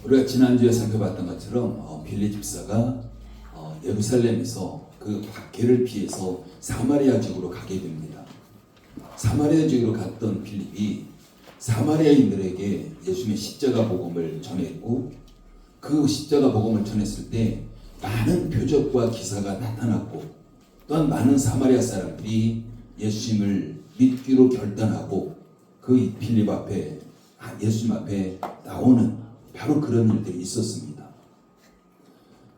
우리가 지난주에 살펴봤던 것처럼 빌리 집사가 예루살렘에서 그 박해를 피해서 사마리아 지역으로 가게 됩니다. 사마리아 지역으로 갔던 빌립이 사마리아인들에게 예수님의 십자가 복음을 전했고, 그 십자가 복음을 전했을 때 많은 표적과 기사가 나타났고, 또한 많은 사마리아 사람들이 예수님을 믿기로 결단하고 그 빌립 앞에, 예수님 앞에 나오는 바로 그런 일들이 있었습니다.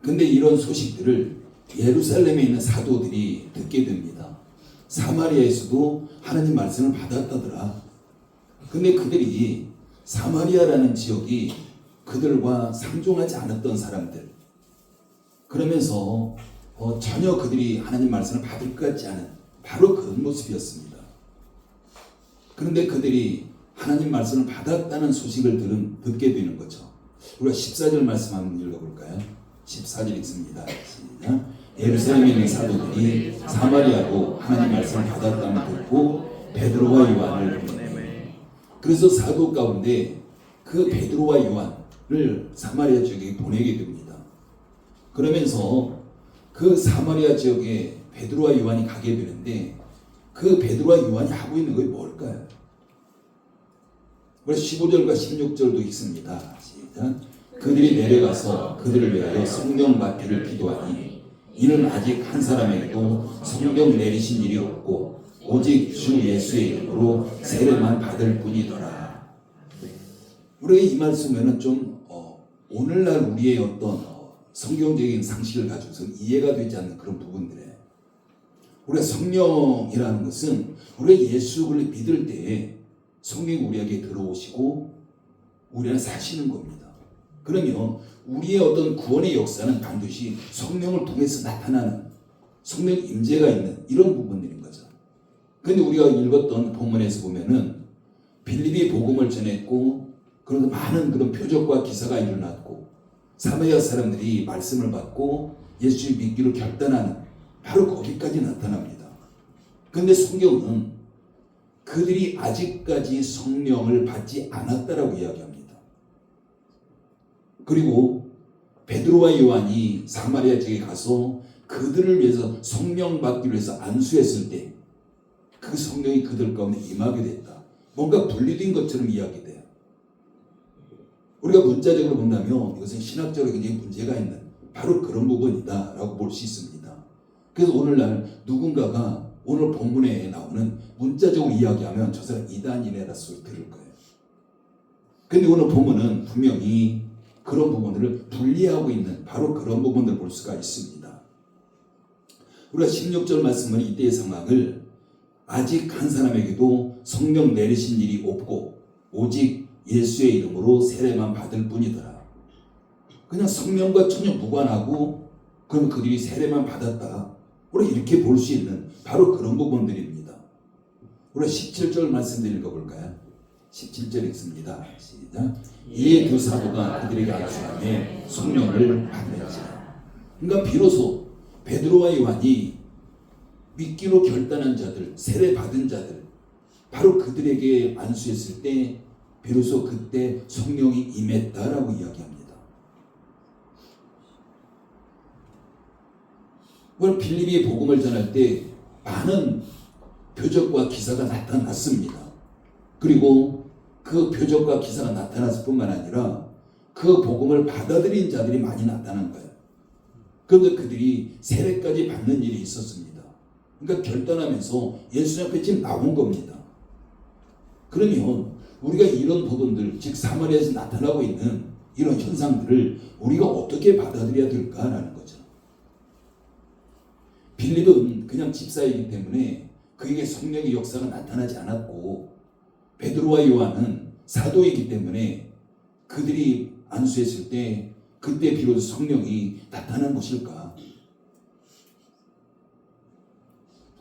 근데 이런 소식들을 예루살렘에 있는 사도들이 듣게 됩니다. 사마리아에서도 하나님 말씀을 받았다더라. 근데 그들이 사마리아라는 지역이 그들과 상종하지 않았던 사람들, 그러면서 전혀 그들이 하나님 말씀을 받을 것 같지 않은 바로 그런 모습이었습니다. 그런데 그들이 하나님 말씀을 받았다는 소식을 듣게 되는 거죠. 우리가 14절 말씀 한번 읽어볼까요? 14절 읽습니다. 시작. 예루살렘에 있는 사도들이 사마리아로 하나님 말씀을 받았다는 듣고 베드로와 요한을 보내매. 그래서 사도 가운데 그 베드로와 요한을 사마리아 지역에 보내게 됩니다. 그러면서 그 사마리아 지역에 베드로와 요한이 가게 되는데, 그 베드로와 요한이 하고 있는 것이 뭘까요? 그래서 15절과 16절도 읽습니다. 시작. 그들이 내려가서 그들을 위하여 성령 받기를 기도하니 이는 아직 한 사람에게도 성령 내리신 일이 없고 오직 주 예수의 이름으로 세례만 받을 뿐이더라. 우리가 이 말씀에는 좀 오늘날 우리의 어떤 성경적인 상식을 가지고서 이해가 되지 않는 그런 부분들에, 우리가 성령이라는 것은 우리가 예수를 믿을 때에 성령이 우리에게 들어오시고 우리 안에 사시는 겁니다. 그러면 우리의 어떤 구원의 역사는 반드시 성령을 통해서 나타나는, 성령 임재가 있는 이런 부분들인 거죠. 그런데 우리가 읽었던 본문에서 보면은 빌립이 복음을 전했고, 그래서 많은 그런 표적과 기사가 일어났고 사마리아 사람들이 말씀을 받고 예수를 믿기로 결단하는 바로 거기까지 나타납니다. 그런데 성경은 그들이 아직까지 성령을 받지 않았다라고 이야기합니다. 그리고 베드로와 요한이 사마리아 지역에 가서 그들을 위해서 성령 받기 위해서 안수했을 때 그 성령이 그들 가운데 임하게 됐다. 뭔가 분리된 것처럼 이야기돼요. 우리가 문자적으로 본다면 이것은 신학적으로 굉장히 문제가 있는 바로 그런 부분이다라고 볼 수 있습니다. 그래서 오늘날 누군가가 오늘 본문에 나오는 문자적으로 이야기하면 저 사람 이단이네라 소리 들을 거예요. 그런데 오늘 본문은 분명히 그런 부분들을 분리하고 있는 바로 그런 부분들을 볼 수가 있습니다. 우리가 16절 말씀은 이때의 상황을 아직 한 사람에게도 성령 내리신 일이 없고 오직 예수의 이름으로 세례만 받을 뿐이더라. 그냥 성령과 전혀 무관하고 그럼 그들이 세례만 받았다. 우리가 이렇게 볼 수 있는 바로 그런 부분들입니다. 우리가 17절 말씀을 읽어볼까요? 17절 읽습니다. 시작. 이에 두 사도가 그들에게 안수하며 성령을 받으리라. 그러니까 비로소 베드로와 요한이 믿기로 결단한 자들, 세례 받은 자들, 바로 그들에게 안수했을 때 비로소 그때 성령이 임했다라고 이야기합니다. 오늘 빌립이 복음을 전할 때 많은 표적과 기사가 나타났습니다. 그리고 그 표적과 기사가 나타났을 뿐만 아니라 그 복음을 받아들인 자들이 많이 나타난 거예요. 그런데 그들이 세례까지 받는 일이 있었습니다. 그러니까 결단하면서 예수 앞에 지금 나온 겁니다. 그러면 우리가 이런 부분들, 즉 사마리아에서 나타나고 있는 이런 현상들을 우리가 어떻게 받아들여야 될까라는 거죠. 빌립은 그냥 집사이기 때문에 그에게 성령의 역사가 나타나지 않았고, 베드로와 요한은 사도이기 때문에 그들이 안수했을 때 그때 비로소 성령이 나타난 것일까?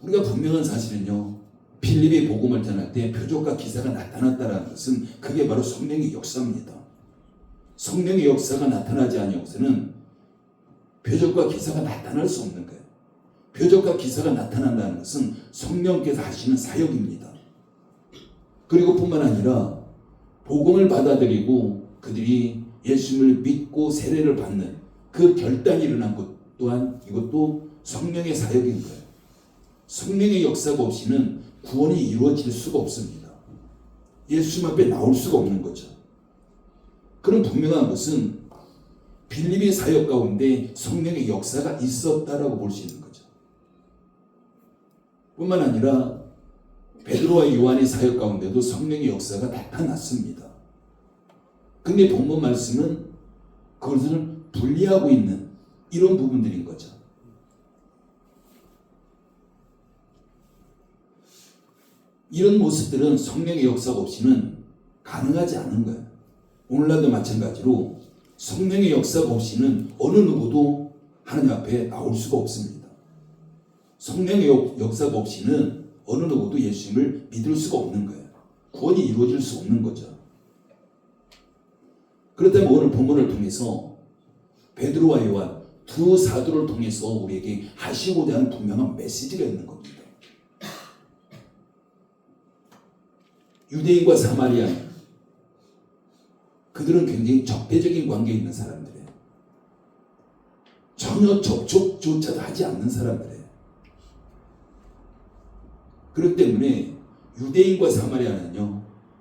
우리가 분명한 사실은요, 빌립이 복음을 전할 때 표적과 기사가 나타났다는 것은 그게 바로 성령의 역사입니다. 성령의 역사가 나타나지 않은 역사는 표적과 기사가 나타날 수 없는 거예요. 표적과 기사가 나타난다는 것은 성령께서 하시는 사역입니다. 그리고 뿐만 아니라 복음을 받아들이고 그들이 예수님을 믿고 세례를 받는 그 결단이 일어난 것 또한 이것도 성령의 사역인 거예요. 성령의 역사가 없이는 구원이 이루어질 수가 없습니다. 예수님 앞에 나올 수가 없는 거죠. 그런 분명한 것은 빌립의 사역 가운데 성령의 역사가 있었다라고 볼 수 있는 거죠. 뿐만 아니라 베드로와 요한의 사역 가운데도 성령의 역사가 나타났습니다. 근데 본문 말씀은 그것을 분리하고 있는 이런 부분들인 거죠. 이런 모습들은 성령의 역사가 없이는 가능하지 않은 거예요. 오늘날도 마찬가지로 성령의 역사가 없이는 어느 누구도 하나님 앞에 나올 수가 없습니다. 성령의 역사가 없이는 어느 누구도 예수님을 믿을 수가 없는 거예요. 구원이 이루어질 수 없는 거죠. 그렇다면 오늘 본문을 통해서 베드로와 요한 두 사도를 통해서 우리에게 하시고자 하는 분명한 메시지가 있는 겁니다. 유대인과 사마리아인 그들은 굉장히 적대적인 관계에 있는 사람들이에요. 전혀 접촉조차도 하지 않는 사람들이에요. 그렇기 때문에 유대인과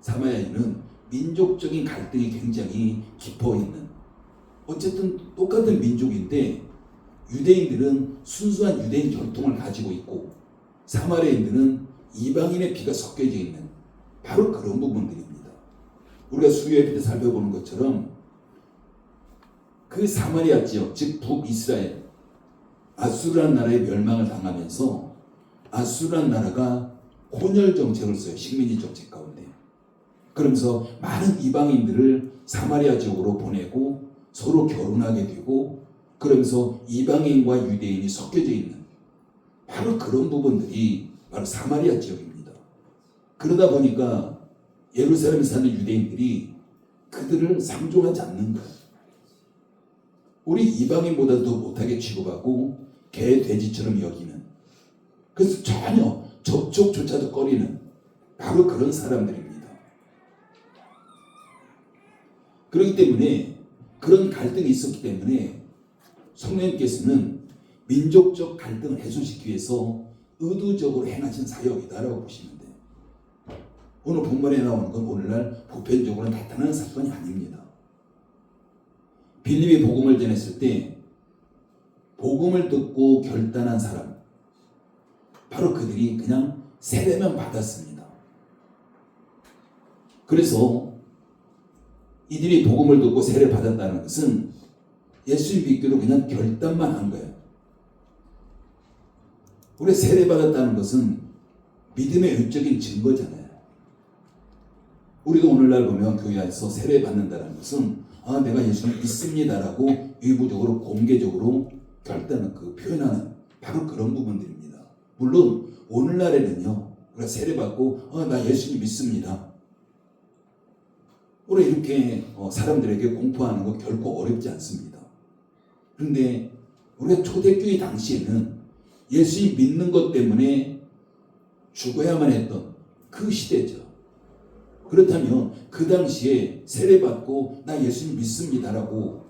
사마리아인은 민족적인 갈등이 굉장히 깊어 있는, 어쨌든 똑같은 민족인데 유대인들은 순수한 유대인 혈통을 가지고 있고 사마리아인들은 이방인의 피가 섞여져 있는 바로 그런 부분들입니다. 우리가 수요일 때 살펴보는 것처럼 그 사마리아 지역, 즉 북이스라엘, 아수르라는 나라의 멸망을 당하면서 아수르라는 나라가 혼혈 정책을 써요. 식민지 정책 가운데. 그러면서 많은 이방인들을 사마리아 지역으로 보내고 서로 결혼하게 되고, 그러면서 이방인과 유대인이 섞여져 있는 바로 그런 부분들이 바로 사마리아 지역입니다. 그러다 보니까 예루살렘에 사는 유대인들이 그들을 상종하지 않는 거예요. 우리 이방인보다도 더 못하게 취급하고 개, 돼지처럼 여기는, 그래서 전혀 접촉조차도 꺼리는 바로 그런 사람들입니다. 그렇기 때문에 그런 갈등이 있었기 때문에 성령님께서는 민족적 갈등을 해소시키기 위해서 의도적으로 행하신 사역이다라고 보시면 돼요. 오늘 본문에 나오는 건 오늘날 보편적으로 나타나는 사건이 아닙니다. 빌립이 복음을 전했을 때 복음을 듣고 결단한 사람, 바로 그들이 그냥 세례만 받았습니다. 그래서 이들이 복음을 듣고 세례를 받았다는 것은 예수 믿기로 그냥 결단만 한 거예요. 우리 세례 받았다는 것은 믿음의 외적인 증거잖아요. 우리도 오늘날 보면 교회 안에서 세례 받는다는 것은 내가 예수를 믿습니다라고 의무적으로 공개적으로 결단을 표현하는 바로 그런 부분들입니다. 물론 오늘날에는요, 우리가 세례 받고 나 예수님 믿습니다. 우리 이렇게 사람들에게 공포하는 거 결코 어렵지 않습니다. 그런데 우리가 초대교회 당시에는 예수님 믿는 것 때문에 죽어야만 했던 그 시대죠. 그렇다면 그 당시에 세례받고 나 예수님 믿습니다라고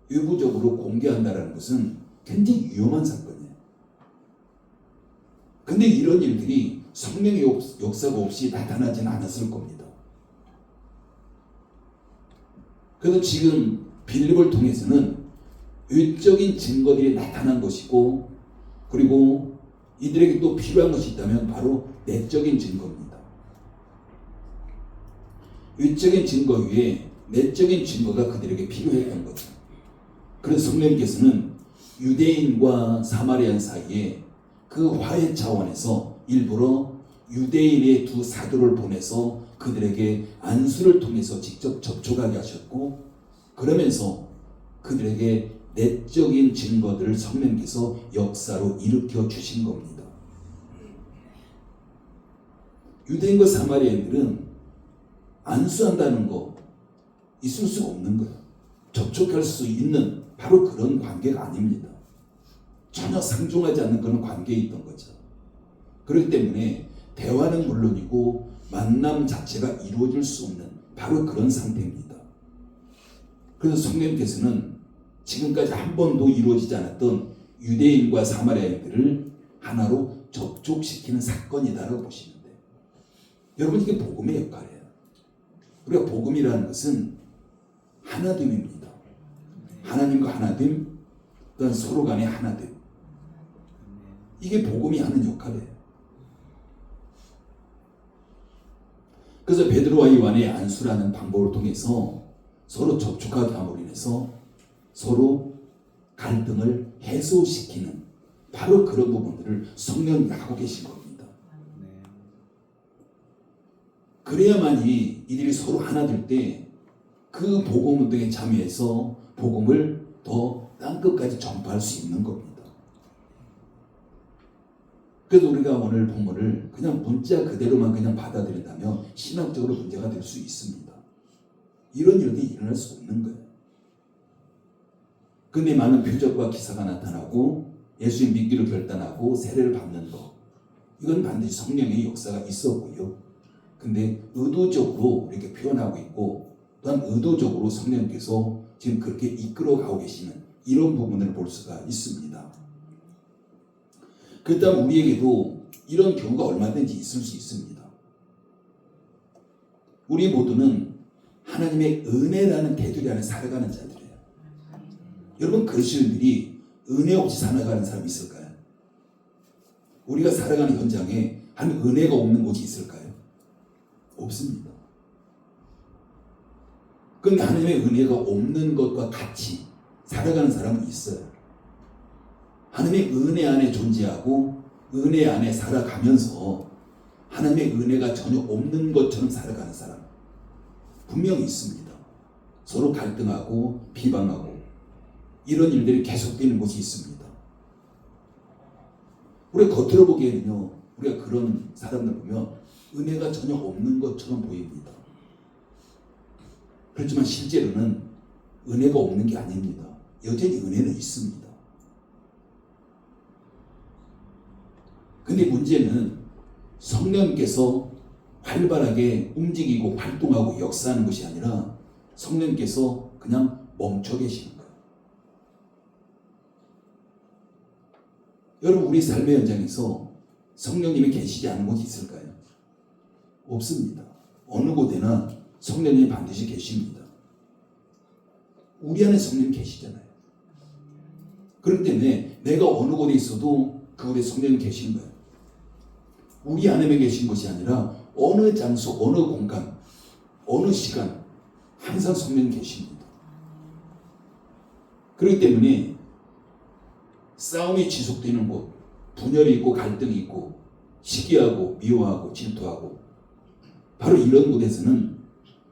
의무적으로 공개한다는 것은 굉장히 위험한 사건이에요. 근데 이런 일들이 성령의 역사가 없이 나타나지는 않았을 겁니다. 그래서 지금 빌립을 통해서는 외적인 증거들이 나타난 것이고, 그리고 이들에게 또 필요한 것이 있다면 바로 내적인 증거입니다. 외적인 증거 위에 내적인 증거가 그들에게 필요했던 거죠. 그래서 성령님께서는 유대인과 사마리안 사이에 그 화해 차원에서 일부러 유대인의 두 사도를 보내서 그들에게 안수를 통해서 직접 접촉하게 하셨고, 그러면서 그들에게 내적인 증거들을 성령께서 역사로 일으켜 주신 겁니다. 유대인과 사마리아인들은 안수한다는 거 있을 수가 없는 거예요. 접촉할 수 있는 바로 그런 관계가 아닙니다. 전혀 상종하지 않는 그런 관계에 있던 거죠. 그렇기 때문에 대화는 물론이고 만남 자체가 이루어질 수 없는 바로 그런 상태입니다. 그래서 성령님께서는 지금까지 한 번도 이루어지지 않았던 유대인과 사마리아인들을 하나로 접촉시키는 사건이다라고 보시면 돼요. 여러분, 이게 복음의 역할이에요. 우리가 복음이라는 것은 하나됨입니다. 하나님과 하나됨, 또한 서로 간의 하나됨. 이게 복음이 하는 역할이에요. 그래서 베드로와 요한의 안수라는 방법을 통해서 서로 접촉하게 함으로 인해서 서로 갈등을 해소시키는 바로 그런 부분들을 성령이 하고 계신 겁니다. 그래야만이 이들이 서로 하나 될 때 그 복음 운동에 참여해서 복음을 더 땅끝까지 전파할 수 있는 겁니다. 그래도 우리가 오늘 본문을 그냥 문자 그대로만 그냥 받아들인다면 신학적으로 문제가 될 수 있습니다. 이런 일들이 일어날 수 없는 거예요. 근데 많은 표적과 기사가 나타나고 예수님 믿기로 결단하고 세례를 받는 것, 이건 반드시 성령의 역사가 있었고요. 근데 의도적으로 이렇게 표현하고 있고, 또한 의도적으로 성령께서 지금 그렇게 이끌어가고 계시는 이런 부분을 볼 수가 있습니다. 그렇다면 우리에게도 이런 경우가 얼마든지 있을 수 있습니다. 우리 모두는 하나님의 은혜라는 테두리 안에 살아가는 자들이에요. 여러분, 그러시는 분들이 은혜 없이 살아가는 사람이 있을까요? 우리가 살아가는 현장에 한 은혜가 없는 곳이 있을까요? 없습니다. 그런데 하나님의 은혜가 없는 것과 같이 살아가는 사람은 있어요. 하나님의 은혜 안에 존재하고 은혜 안에 살아가면서 하나님의 은혜가 전혀 없는 것처럼 살아가는 사람 분명히 있습니다. 서로 갈등하고 비방하고 이런 일들이 계속되는 곳이 있습니다. 우리가 겉으로 보기에는요, 우리가 그런 사람들 보면 은혜가 전혀 없는 것처럼 보입니다. 그렇지만 실제로는 은혜가 없는 게 아닙니다. 여전히 은혜는 있습니다. 근데 문제는 성령께서 활발하게 움직이고 활동하고 역사하는 것이 아니라 성령께서 그냥 멈춰 계시는 거예요. 여러분, 우리 삶의 현장에서 성령님이 계시지 않은 곳이 있을까요? 없습니다. 어느 곳에나 성령님이 반드시 계십니다. 우리 안에 성령이 계시잖아요. 그렇기 때문에 내가 어느 곳에 있어도 그곳에 성령이 계신 거예요. 우리 안에 계신 것이 아니라 어느 장소, 어느 공간, 어느 시간 항상 성령이 계십니다. 그렇기 때문에 싸움이 지속되는 곳, 분열이 있고 갈등이 있고 시기하고 미워하고 질투하고 바로 이런 곳에서는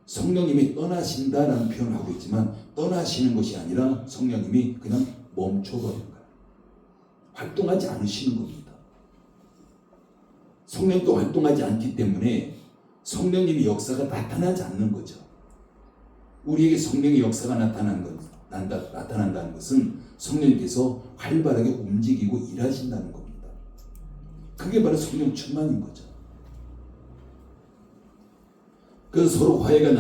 성령님이 떠나신다라는 표현을 하고 있지만 떠나시는 것이 아니라 성령님이 그냥 멈춰버린 거예요. 활동하지 않으시는 겁니다. 성령도 활동하지 않기 때문에 성령님의 역사가 나타나지 않는 거죠. 우리에게 성령의 역사가 나타난다는 것은 성령님께서 활발하게 움직이고 일하신다는 겁니다. 그게 바로 성령 충만인 거죠. 그래서 서로 화해가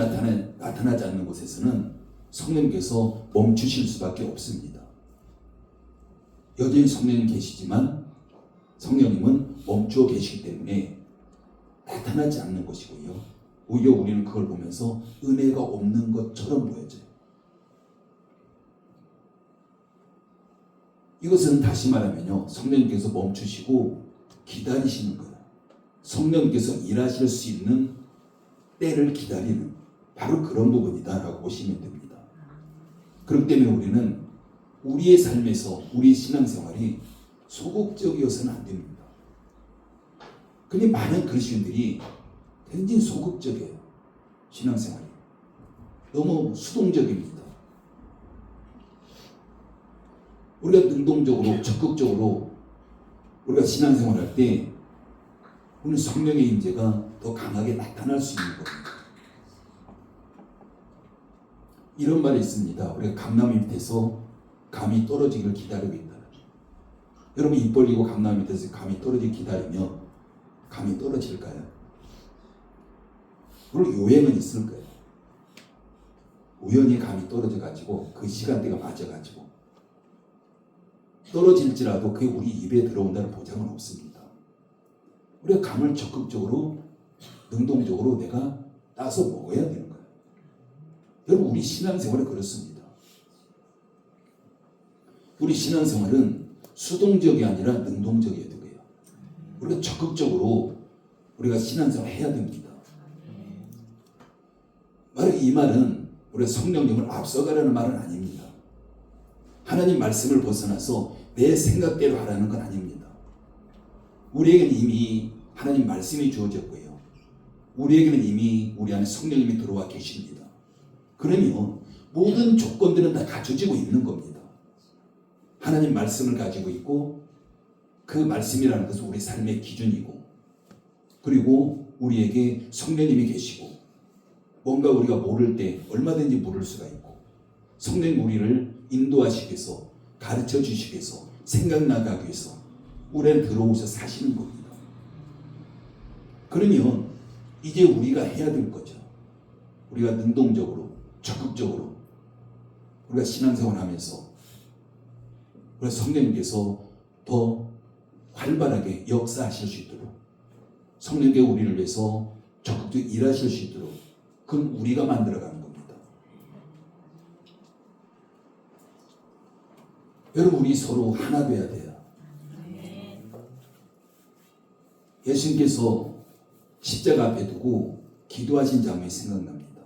나타나지 않는 곳에서는 성령께서 멈추실 수밖에 없습니다. 여전히 성령님 계시지만 성령님은 멈추어 계시기 때문에 나타나지 않는 것이고요. 오히려 우리는 그걸 보면서 은혜가 없는 것처럼 보여져요. 이것은 다시 말하면요, 성령님께서 멈추시고 기다리시는 거예요. 성령님께서 일하실 수 있는 때를 기다리는 바로 그런 부분이다라고 보시면 됩니다. 그렇기 때문에 우리는 우리의 삶에서 우리 신앙생활이 소극적이어서는 안 됩니다. 근데 많은 그리스도인들이 굉장히 소극적이에요. 신앙생활이 너무 수동적입니다. 우리가 능동적으로 적극적으로 우리가 신앙생활할 때 우리는 성령의 임재가 더 강하게 나타날 수 있는 겁니다. 이런 말이 있습니다. 우리가 감나무 밑에서 감이 떨어지기를 기다리고 있다. 여러분, 입 벌리고 감나무 밑에서 감이 떨어지기 기다리면 감이 떨어질까요? 물론 요행은 있을 거예요. 우연히 감이 떨어져 가지고 그 시간대가 맞아 가지고 떨어질지라도 그게 우리 입에 들어온다는 보장은 없습니다. 우리가 감을 적극적으로 능동적으로 내가 따서 먹어야 되는 거예요. 여러분 우리 신앙생활은 그렇습니다. 우리 신앙생활은 수동적이 아니라 능동적이어야 되고요. 우리가 적극적으로 우리가 신앙생활을 해야 됩니다. 만약 이 말은 우리가 성령님을 앞서가라는 말은 아닙니다. 하나님 말씀을 벗어나서 내 생각대로 하라는 건 아닙니다. 우리에게는 이미 하나님 말씀이 주어졌고요. 우리에게는 이미 우리 안에 성령님이 들어와 계십니다. 그러면 모든 조건들은 다 갖춰지고 있는 겁니다. 하나님 말씀을 가지고 있고 그 말씀이라는 것은 우리 삶의 기준이고 그리고 우리에게 성령님이 계시고 뭔가 우리가 모를 때 얼마든지 물을 수가 있고 성령님 우리를 인도하시기 위해서 가르쳐 주시기 위해서 생각나게 위해서 우리 안에 들어오셔서 사시는 겁니다. 그러면 이제 우리가 해야 될 거죠. 우리가 능동적으로 적극적으로 우리가 신앙생활 하면서 우리 성령님께서 더 활발하게 역사하실 수 있도록 성령께서 우리를 위해서 적극적으로 일하실 수 있도록 그건 우리가 만들어가는 겁니다. 여러분 우리 서로 하나 돼야 돼요. 예수님께서 십자가 앞에 두고 기도하신 장면이 생각납니다.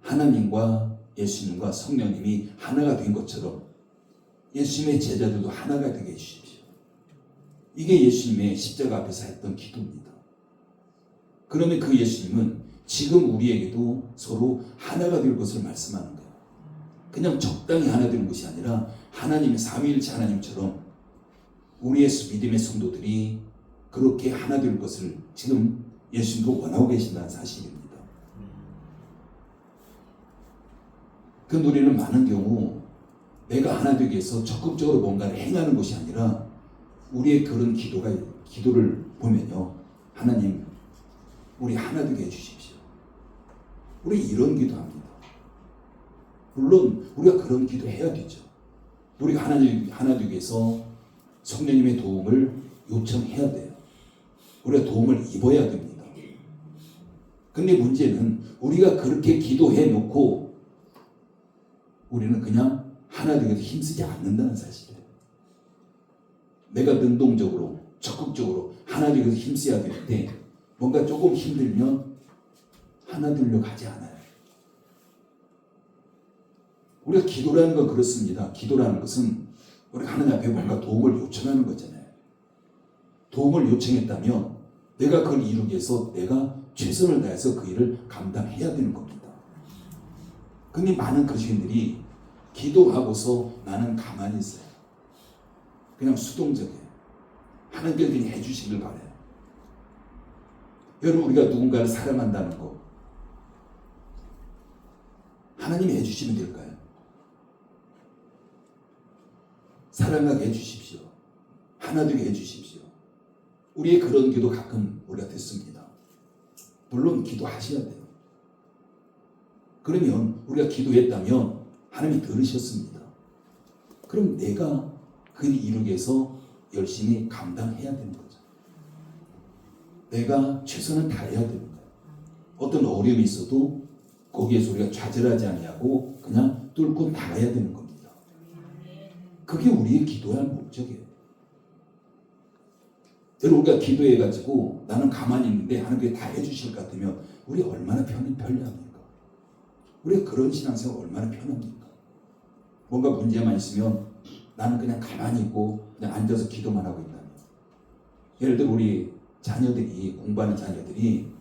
하나님과 예수님과 성령님이 하나가 된 것처럼 예수님의 제자들도 하나가 되게 해주십시오. 이게 예수님의 십자가 앞에서 했던 기도입니다. 그러면 그 예수님은 지금 우리에게도 서로 하나가 될 것을 말씀하는 거예요. 그냥 적당히 하나 되는 것이 아니라 하나님의 삼위일체 하나님처럼 우리의 믿음의 성도들이 그렇게 하나 될 것을 지금 예수님도 원하고 계신다는 사실입니다. 그 우리는 많은 경우 내가 하나 되기 위해서 적극적으로 뭔가를 행하는 것이 아니라 우리의 그런 기도를 보면요. 하나님 우리 하나 되게 해주십시오. 우리 이런 기도합니다. 물론 우리가 그런 기도해야 되죠. 우리가 하나 되기 위해서 성령님의 도움을 요청해야 돼요. 우리가 도움을 입어야 됩니다. 근데 문제는 우리가 그렇게 기도해 놓고 우리는 그냥 하나 되기 위해서 힘쓰지 않는다는 사실이에요. 내가 능동적으로 적극적으로 하나 되기 위해서 힘써야 될 때 뭔가 조금 힘들면 하나 되려고 하지 않아요. 우리가 기도라는 건 그렇습니다. 기도라는 것은 우리가 하나님 앞에 뭔가 도움을 요청하는 거잖아요. 도움을 요청했다면 내가 그걸 이루기 위해서 내가 최선을 다해서 그 일을 감당해야 되는 겁니다. 근데 많은 그리스도인들이 기도하고서 나는 가만히 있어요. 그냥 수동적이에요. 하나님께서 그냥 해주시길 바라요. 여러분 우리가 누군가를 사랑한다는 거 하나님이 해주시면 될까요? 사랑하게 해주십시오. 하나 되게 해주십시오. 우리의 그런 기도 가끔 우리가 듣습니다. 물론 기도하셔야 돼요. 그러면 우리가 기도했다면 하나님이 들으셨습니다. 그럼 내가 그 일을 이루기 위해서 열심히 감당해야 되는 거죠. 내가 최선을 다해야 되는 거예요. 어떤 어려움이 있어도 거기에서 우리가 좌절하지 아니하고 그냥 뚫고 나가야 되는 겁니다. 그게 우리의 기도의 목적이에요. 여러분 우리가 기도해가지고 나는 가만히 있는데 하나님께 다 해주실 것 같으면 우리 얼마나 편리합니까? 우리가 그런 신앙생활 얼마나 편합니까? 뭔가 문제만 있으면 나는 그냥 가만히 있고 그냥 앉아서 기도만 하고 있다면 예를 들어 우리 자녀들이 공부하는 자녀들이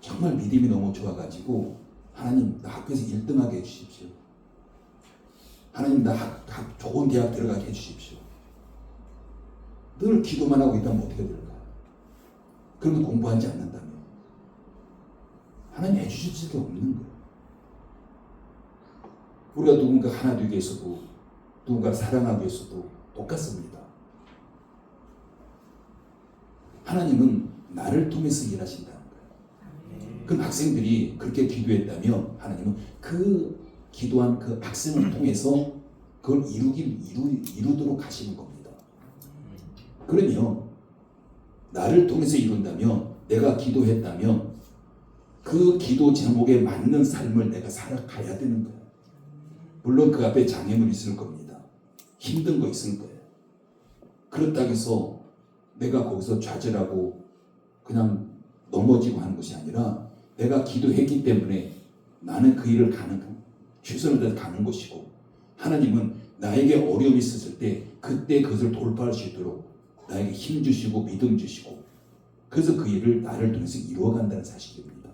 정말 믿음이 너무 좋아가지고 하나님 나 학교에서 1등하게 해주십시오. 하나님 나 좋은 대학 들어가게 해주십시오. 늘 기도만 하고 있다면 어떻게 될까요? 그러면 공부하지 않는다면 하나님 해주실 수밖에 없는 거예요. 우리가 누군가 하나 되기 위해서도 누군가 사랑하기 위해서도 똑같습니다. 하나님은 나를 통해서 일하신다는 거예요. 그 학생들이 그렇게 기도했다면 하나님은 그 기도한 그 학생을 통해서 그걸 이루도록 하시는 겁니다. 그러면 나를 통해서 이룬다면, 내가 기도했다면 그 기도 제목에 맞는 삶을 내가 살아가야 되는 거예요. 물론 그 앞에 장애물이 있을 겁니다. 힘든 거 있을 거예요. 그렇다고 해서 내가 거기서 좌절하고 그냥 넘어지고 하는 것이 아니라, 내가 기도했기 때문에 나는 그 일을 최선을 다해서 가는 것이고, 하나님은 나에게 어려움이 있었을 때 그때 그것을 돌파할 수 있도록 나에게 힘 주시고 믿음 주시고, 그래서 그 일을 나를 통해서 이루어간다는 사실입니다.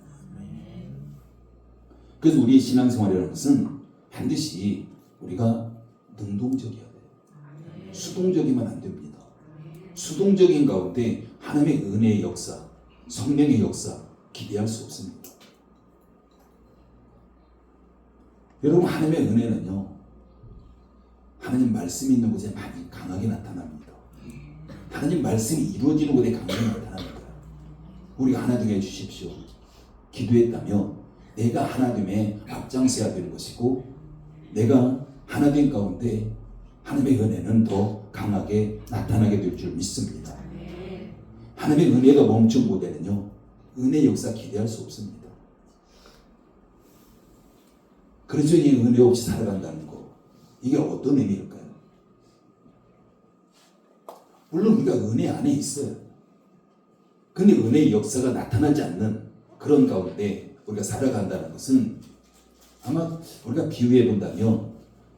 그래서 우리의 신앙생활이라는 것은 반드시 우리가 능동적이어야 돼요. 수동적이면 안 됩니다. 수동적인 가운데 하나님의 은혜의 역사, 성령의 역사 기대할 수 없습니다. 여러분, 하나님의 은혜는요, 하나님 말씀이 있는 곳에 많이 강하게 나타납니다. 하나님 말씀이 이루어지는 곳에 강하게 나타납니다. 우리가 하나 되게 해주십시오. 기도했다면 내가 하나님의 앞장서야 되는 것이고, 내가 하나 된 가운데 하나님의 은혜는 더 강하게 나타나게 될 줄 믿습니다. 하나님의 은혜가 멈춘 곳에는요, 은혜 역사 기대할 수 없습니다. 그래서 이 은혜 없이 살아간다는 거, 이게 어떤 의미일까요? 물론 우리가 은혜 안에 있어요. 근데 은혜의 역사가 나타나지 않는 그런 가운데 우리가 살아간다는 것은, 아마 우리가 비유해 본다면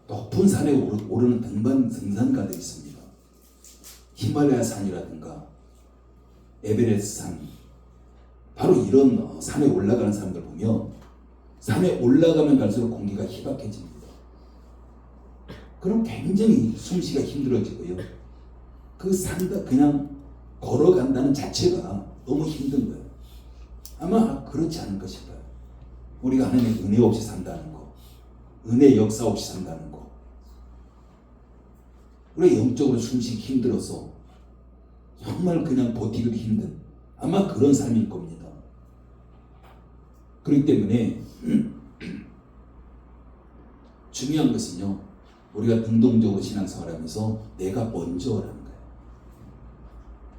높은 산에 오르는 등산가들이 있습니다. 히말라야 산이라든가 에베레스트 산, 바로 이런 산에 올라가는 사람들 보면 산에 올라가면 갈수록 공기가 희박해집니다. 그럼 굉장히 숨쉬기가 힘들어지고요. 그 산다 그냥 걸어간다는 자체가 너무 힘든 거예요. 아마 그렇지 않을 것일 거예요. 우리가 하나님의 은혜 없이 산다는 거, 은혜의 역사 없이 산다는 거, 우리가 영적으로 숨쉬기 힘들어서 정말 그냥 버티기도 힘든, 아마 그런 삶일 겁니다. 그렇기 때문에 중요한 것은요, 우리가 능동적으로 신앙생활하면서 내가 먼저라는 거예요.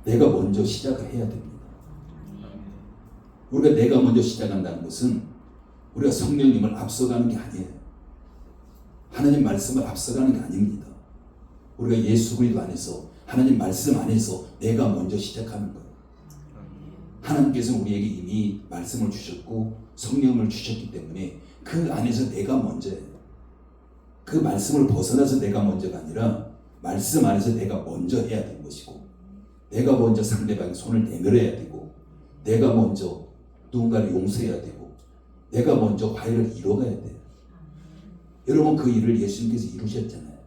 내가 먼저 시작을 해야 됩니다. 우리가 내가 먼저 시작한다는 것은 우리가 성령님을 앞서가는 게 아니에요. 하나님 말씀을 앞서가는 게 아닙니다. 우리가 예수 그리스도 안에서, 하나님 말씀 안에서 내가 먼저 시작하는 거예요. 하나님께서 우리에게 이미 말씀을 주셨고 성령을 주셨기 때문에 그 안에서 내가 먼저예요. 그 말씀을 벗어나서 내가 먼저가 아니라 말씀 안에서 내가 먼저 해야 되는 것이고, 내가 먼저 상대방의 손을 내밀어야 되고, 내가 먼저 누군가를 용서해야 되고, 내가 먼저 화해를 이뤄가야 돼요. 여러분, 그 일을 예수님께서 이루셨잖아요.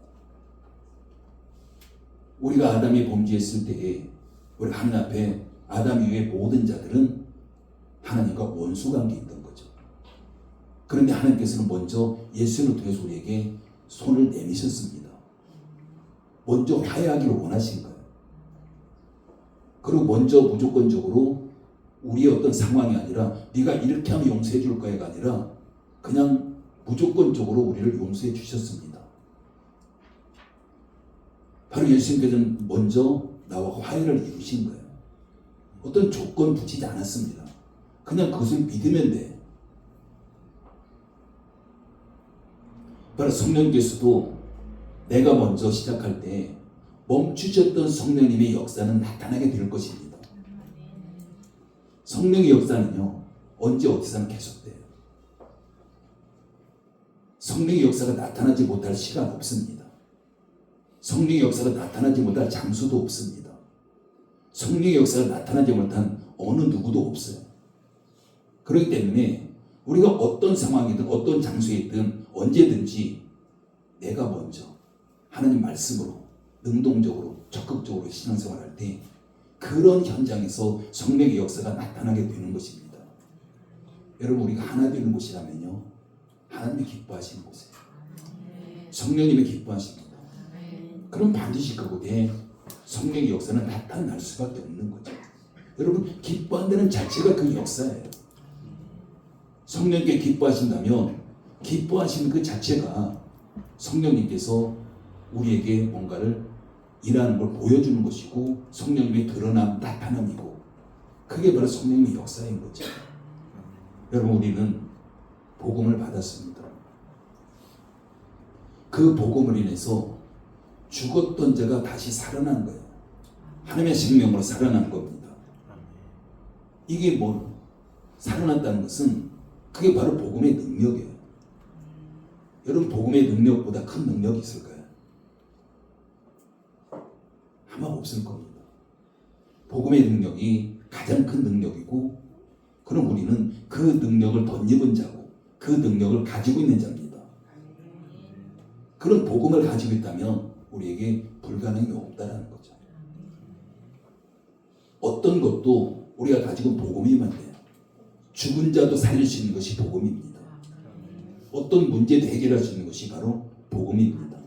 우리가 아담이 범죄했을 때에 우리 하나님 앞에 아담 이후의 모든 자들은 하나님과 원수 관계에 있던 거죠. 그런데 하나님께서는 먼저 예수님을 통해서 우리에게 손을 내미셨습니다. 먼저 화해하기를 원하신 거예요. 그리고 먼저 무조건적으로 우리의 어떤 상황이 아니라 네가 이렇게 하면 용서해 줄 거야가 아니라 그냥 무조건적으로 우리를 용서해 주셨습니다. 바로 예수님께서는 먼저 나와 화해를 이루신 거예요. 어떤 조건 붙이지 않았습니다. 그냥 그것을 믿으면 돼. 바로 성령께서도 내가 먼저 시작할 때 멈추셨던 성령님의 역사는 나타나게 될 것입니다. 성령의 역사는요, 언제 어디서나 계속돼요. 성령의 역사가 나타나지 못할 시간 없습니다. 성령의 역사가 나타나지 못할 장소도 없습니다. 성령의 역사가 나타나지 못한 어느 누구도 없어요. 그렇기 때문에 우리가 어떤 상황이든 어떤 장소에 있든 언제든지 내가 먼저 하나님 말씀으로 능동적으로 적극적으로 신앙생활할 때 그런 현장에서 성령의 역사가 나타나게 되는 것입니다. 여러분, 우리가 하나 되는 곳이라면요, 하나님이 기뻐하시는 곳이에요. 성령님이 기뻐하십니다. 그럼 반드시 그곳에 성령의 역사는 나타날 수밖에 없는 거죠. 여러분, 기뻐한다는 자체가 그 역사예요. 성령께 기뻐하신다면 기뻐하시는 그 자체가 성령님께서 우리에게 뭔가를 일하는 걸 보여주는 것이고 성령님의 드러남, 나타남이고 그게 바로 성령님의 역사인 거죠. 여러분 우리는 복음을 받았습니다. 그 복음을 인해서 죽었던 자가 다시 살아난 거예요. 하나님의 생명으로 살아난 겁니다. 이게 뭐 살아났다는 것은 그게 바로 복음의 능력이에요. 여러분 복음의 능력보다 큰 능력이 있을까요? 아마 없을 겁니다. 복음의 능력이 가장 큰 능력이고 그럼 우리는 그 능력을 덧입은 자고 그 능력을 가지고 있는 자입니다. 그런 복음을 가지고 있다면 우리에게 불가능이 없다라는 거죠. 어떤 것도 우리가 가지고 복음이면 돼요. 죽은 자도 살릴 수 있는 것이 복음입니다. 어떤 문제도 해결할 수 있는 것이 바로 복음입니다.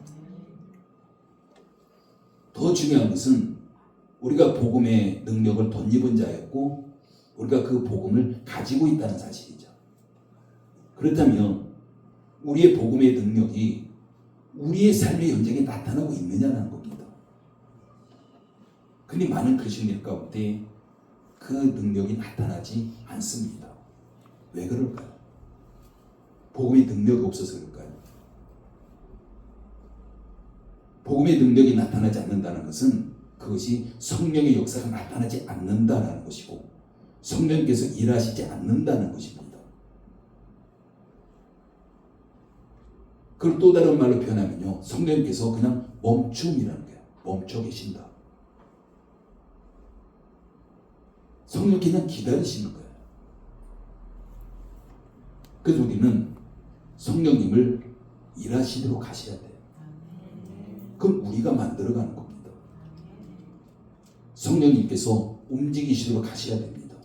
더 중요한 것은 우리가 복음의 능력을 덧입은 자였고 우리가 그 복음을 가지고 있다는 사실이죠. 그렇다면 우리의 복음의 능력이 우리의 삶의 현장에 나타나고 있느냐는 겁니다. 근데 많은 그리스도인들 가운데 그 능력이 나타나지 않습니다. 왜 그럴까요? 복음의 능력이 없어서 그럴까요? 복음의 능력이 나타나지 않는다는 것은 그것이 성령의 역사가 나타나지 않는다는 것이고 성령께서 일하시지 않는다는 것입니다. 그걸 또 다른 말로 표현하면요, 성령께서 그냥 멈춤이라는 거예요. 멈춰 계신다. 성령 그냥 기다리시는 거예요. 그래서 우리는 성령님을 일하시도록 하셔야 돼요. 그럼 우리가 만들어가는 겁니다. 성령님께서 움직이시도록 하셔야 됩니다.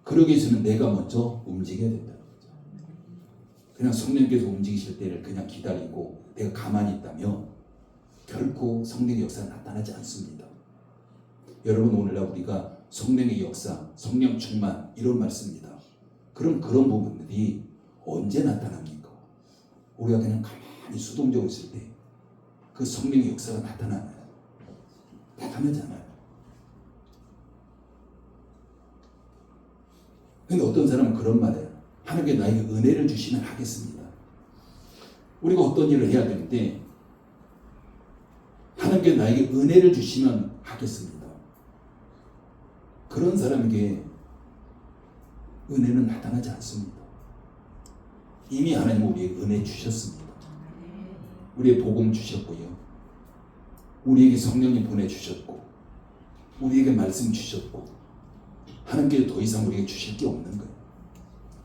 그러기 위해서는 내가 먼저 움직여야 된다는 거죠. 그냥 성령님께서 움직이실 때를 그냥 기다리고 내가 가만히 있다면 결코 성령의 역사가 나타나지 않습니다. 여러분 오늘날 우리가 성령의 역사, 성령 충만 이런 말 씁니다. 그럼 그런 부분들이 언제 나타납니까? 우리가 그냥 가만히 수동적으로 있을 때 그 성령의 역사가 나타나나요? 나타나잖아요. 근데 어떤 사람은 그런 말이에요. 하나님께 나에게 은혜를 주시면 하겠습니다. 우리가 어떤 일을 해야 되는데 하나님께 나에게 은혜를 주시면 하겠습니다. 그런 사람에게 은혜는 나타나지 않습니다. 이미 하나님은 우리에게 은혜 주셨습니다. 우리의 복음 주셨고요. 우리에게 성령님 보내주셨고 우리에게 말씀 주셨고 하나님께서 더 이상 우리에게 주실 게 없는 거예요.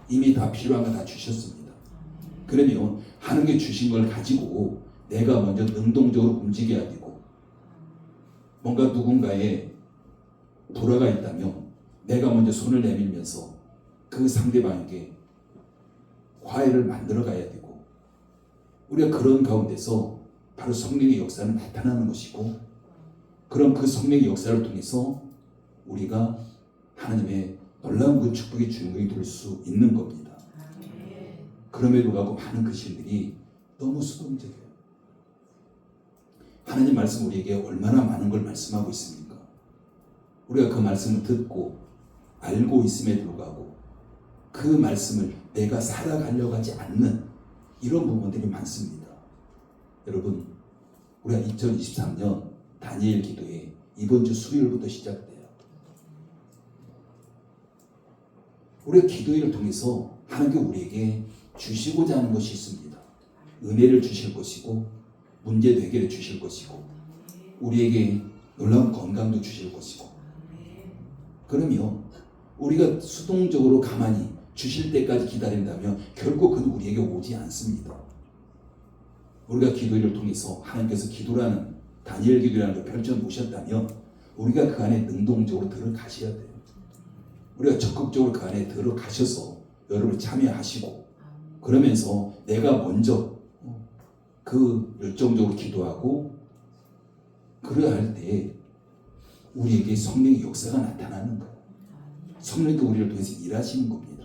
이미 다 필요한 거 다 주셨습니다. 그러면 하나님께 주신 걸 가지고 내가 먼저 능동적으로 움직여야 되고 뭔가 누군가의 불화가 있다면 내가 먼저 손을 내밀면서 그 상대방에게 화해를 만들어 가야 되고 우리가 그런 가운데서 바로 성령의 역사는 나타나는 것이고 그럼 그 성령의 역사를 통해서 우리가 하나님의 놀라운 그 축복의 주인공이 될 수 있는 겁니다. 그럼에도 불구하고 많은 그리스도인들이 너무 수동적이에요. 하나님 말씀 우리에게 얼마나 많은 걸 말씀하고 있습니까? 우리가 그 말씀을 듣고 알고 있음에도 불구하고 그 말씀을 내가 살아가려고 하지 않는 이런 부분들이 많습니다. 여러분 우리가 2023년 다니엘 기도회 이번 주 수요일부터 시작돼요. 우리가 기도회를 통해서 하나님께 우리에게 주시고자 하는 것이 있습니다. 은혜를 주실 것이고 문제도 해결해 주실 것이고 우리에게 놀라운 건강도 주실 것이고 그러면 우리가 수동적으로 가만히 주실 때까지 기다린다면 결코 그는 우리에게 오지 않습니다. 우리가 기도를 통해서 하나님께서 기도라는 다니엘 기도라는 걸 펼쳐 놓으셨다면 우리가 그 안에 능동적으로 들어가셔야 돼요. 우리가 적극적으로 그 안에 들어가셔서 여러분을 참여하시고 그러면서 내가 먼저 그 열정적으로 기도하고 그래야 할 때 우리에게 성령의 역사가 나타나는 거예요. 성령이 우리를 통해서 일하시는 겁니다.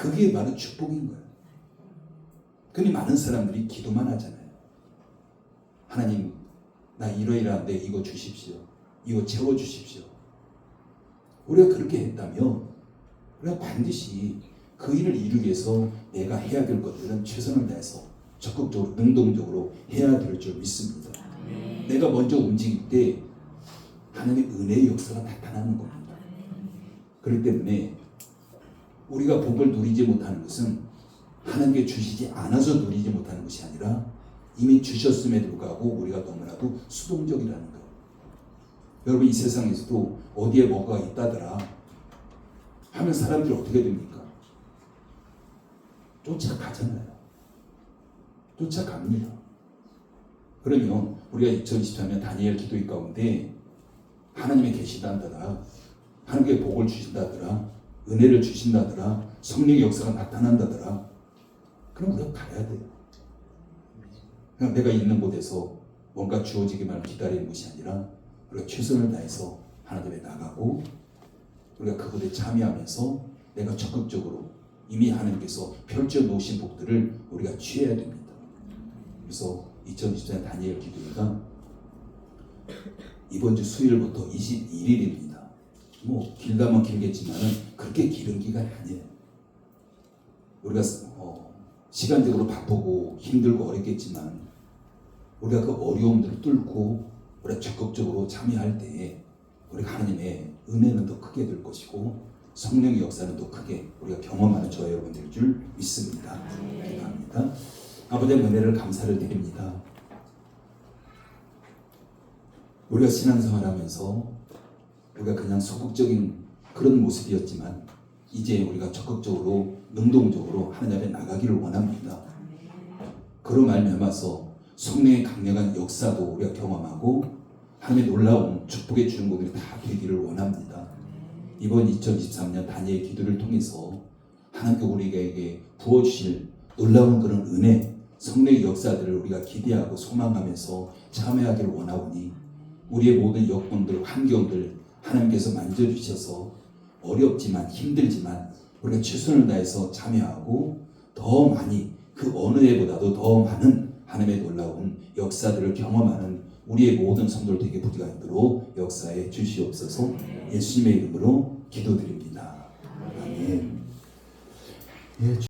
그게 바로 축복인 거예요. 근데 많은 사람들이 기도만 하잖아요. 하나님, 나 이러이러한데 이거 주십시오. 이거 채워주십시오. 우리가 그렇게 했다면 우리가 반드시 그 일을 이루기 위해서 내가 해야 될 것들은 최선을 다해서 적극적으로 능동적으로 해야 될 줄 믿습니다. 내가 먼저 움직일 때 하나님의 은혜의 역사가 나타나는 겁니다. 그렇기 때문에 우리가 복을 누리지 못하는 것은 하나님께 주시지 않아서 누리지 못하는 것이 아니라 이미 주셨음에도 불구하고 우리가 너무나도 수동적이라는 것. 여러분, 이 세상에서도 어디에 뭐가 있다더라 하면 사람들이 어떻게 됩니까? 쫓아가잖아요. 쫓아갑니다. 그러면 우리가 2023년 다니엘 기도회 가운데 하나님이 계시다더라, 하나님께 복을 주신다더라, 은혜를 주신다더라, 성령의 역사가 나타난다더라, 그럼 우리가 가야 돼요. 그냥 내가 있는 곳에서 뭔가 주어지기만 기다리는 것이 아니라 우리가 최선을 다해서 하나님에 나가고 우리가 그것에 참여하면서 내가 적극적으로 이미 하나님께서 펼쳐 놓으신 복들을 우리가 취해야 됩니다. 그래서 2024년 다니엘 기도회가 이번 주 수요일부터 21일입니다. 뭐 길다면 길겠지만은 그렇게 길은 기간이 아니에요. 우리가 시간적으로 바쁘고 힘들고 어렵겠지만 우리가 그 어려움들을 뚫고 우리가 적극적으로 참여할 때에 우리가 하나님의 은혜는 더 크게 될 것이고 성령의 역사는 더 크게 우리가 경험하는 저와 여러분 될 줄 믿습니다. 기도합니다. 아버지의 은혜를 감사를 드립니다. 우리가 신앙생활하면서 우리가 그냥 소극적인 그런 모습이었지만 이제 우리가 적극적으로 능동적으로 하나님 앞에 나가기를 원합니다. 그로 말미암아서 성령의 강력한 역사도 우리가 경험하고 하나님의 놀라운 축복의 주인공들이 다 되기를 원합니다. 이번 2023년 다니엘 기도를 통해서 하나님께 우리에게 부어주실 놀라운 그런 은혜, 성령의 역사들을 우리가 기대하고 소망하면서 참여하기를 원하오니 우리의 모든 여건들, 환경들 하나님께서 만져주셔서 어렵지만 힘들지만 우리가 최선을 다해서 참여하고 더 많이 그 어느 해보다도 더 많은 하나님의 놀라운 역사들을 경험하는 우리의 모든 성도들 되게 부디가 있도록 역사에 주시옵소서. 예수님의 이름으로 기도드립니다. 아멘. 예.